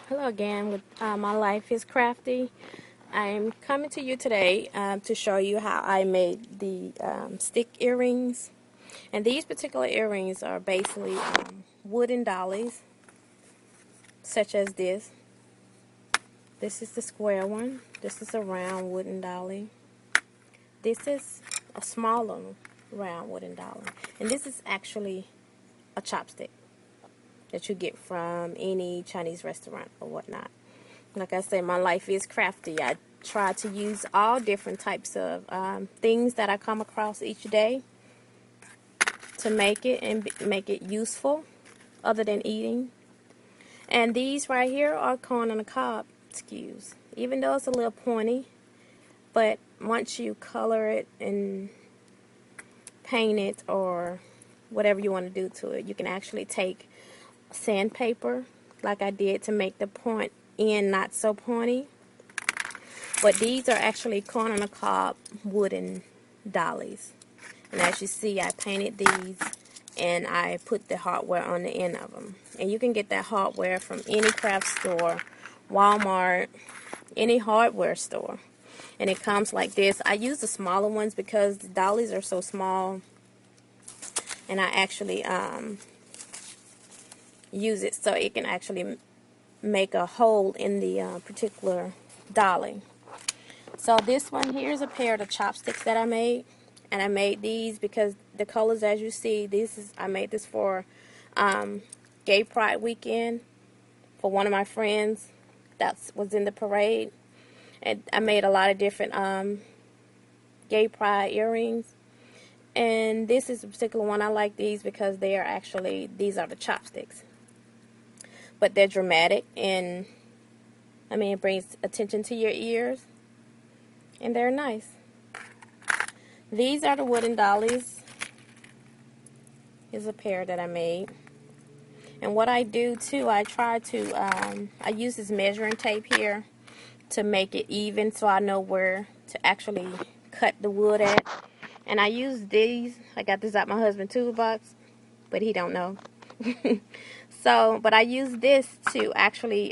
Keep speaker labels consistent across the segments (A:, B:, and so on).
A: Hello again with My Life is Crafty. I'm coming to you today to show you how I made the stick earrings. And these particular earrings are basically wooden dollies, such as this. This is the square one. This is a round wooden dolly. This is a smaller round wooden dolly. And this is actually a chopstick that you get from any Chinese restaurant or whatnot. Like I say, my life is crafty. I try to use all different types of things that I come across each day to make it and make it useful other than eating. And these right here are corn on the cob skews. Even though it's a little pointy, but once you color it and paint it or whatever you want to do to it, you can actually take sandpaper like I did to make the point end not so pointy. But these are actually corn on the cob wooden dollies. And as you see, I painted these and I put the hardware on the end of them. And you can get that hardware from any craft store, Walmart, any hardware store. And it comes like this. I use the smaller ones because the dollies are so small. And I actually use it so it can actually make a hole in the particular dolly. So this one here is a pair of the chopsticks that I made, and I made these because the colors, as you see, I made this for Gay Pride weekend for one of my friends that was in the parade, and I made a lot of different Gay Pride earrings. And this is a particular one. I like these because these are the chopsticks. But they're dramatic, and it brings attention to your ears, and they're nice. These are the wooden dollies. Here's a pair that I made. And what I do too, I use this measuring tape here to make it even so I know where to actually cut the wood at. And I use these. I got this out my husband's toolbox, but he don't know. But I use this to actually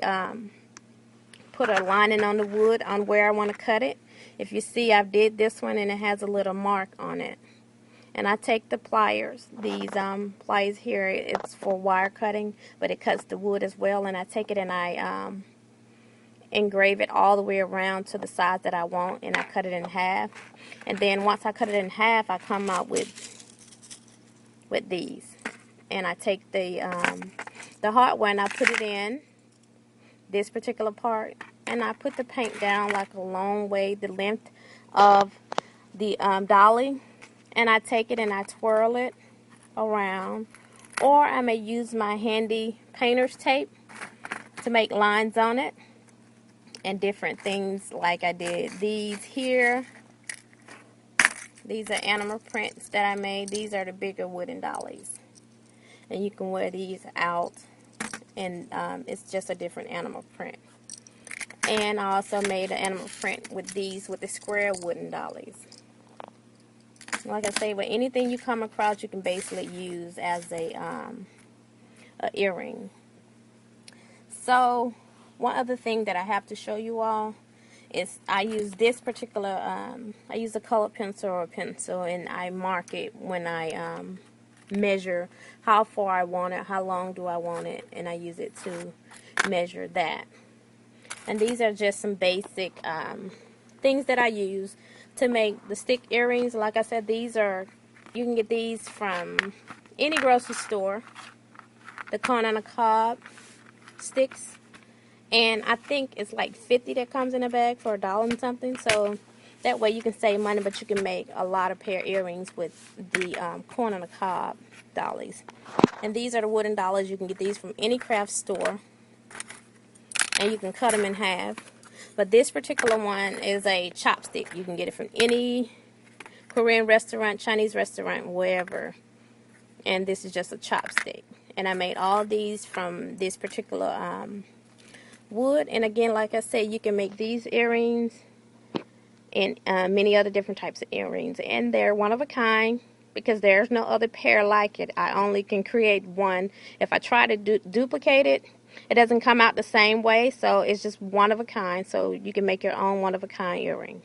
A: put a lining on the wood on where I want to cut it. If you see, I did this one and it has a little mark on it. And I take the pliers, these pliers here, it's for wire cutting, but it cuts the wood as well. And I take it and I engrave it all the way around to the size that I want, and I cut it in half. And then once I cut it in half, I come out with these. And I take the hardware and I put it in this particular part, and I put the paint down like a long way, the length of the dolly, and I take it and I twirl it around, or I may use my handy painter's tape to make lines on it and different things like I did these here. These are animal prints that I made. These are the bigger wooden dollies, and you can wear these out, and it's just a different animal print. And I also made an animal print with the square wooden dollies. Like I say, with anything you come across, you can basically use as a earring. So one other thing that I have to show you all is I use this particular, I use a colored pencil or a pencil, and I mark it when I measure how far I want it, how long do I want it, and I use it to measure that. And these are just some basic things that I use to make the stick earrings. Like I said, you can get these from any grocery store. The corn on the cob sticks. And I think it's like 50 that comes in a bag for $1 and something. So that way you can save money, but you can make a lot of pair of earrings with the corn on the cob dollies. And these are the wooden dollies. You can get these from any craft store, and you can cut them in half. But this particular one is a chopstick. You can get it from any Korean restaurant, Chinese restaurant, wherever. And this is just a chopstick. And I made all these from this particular wood. And again, like I said, you can make these earrings and many other different types of earrings. And they're one of a kind because there's no other pair like it. I only can create one. If I try to duplicate it, It doesn't come out the same way, so it's just one of a kind. So you can make your own one of a kind earring.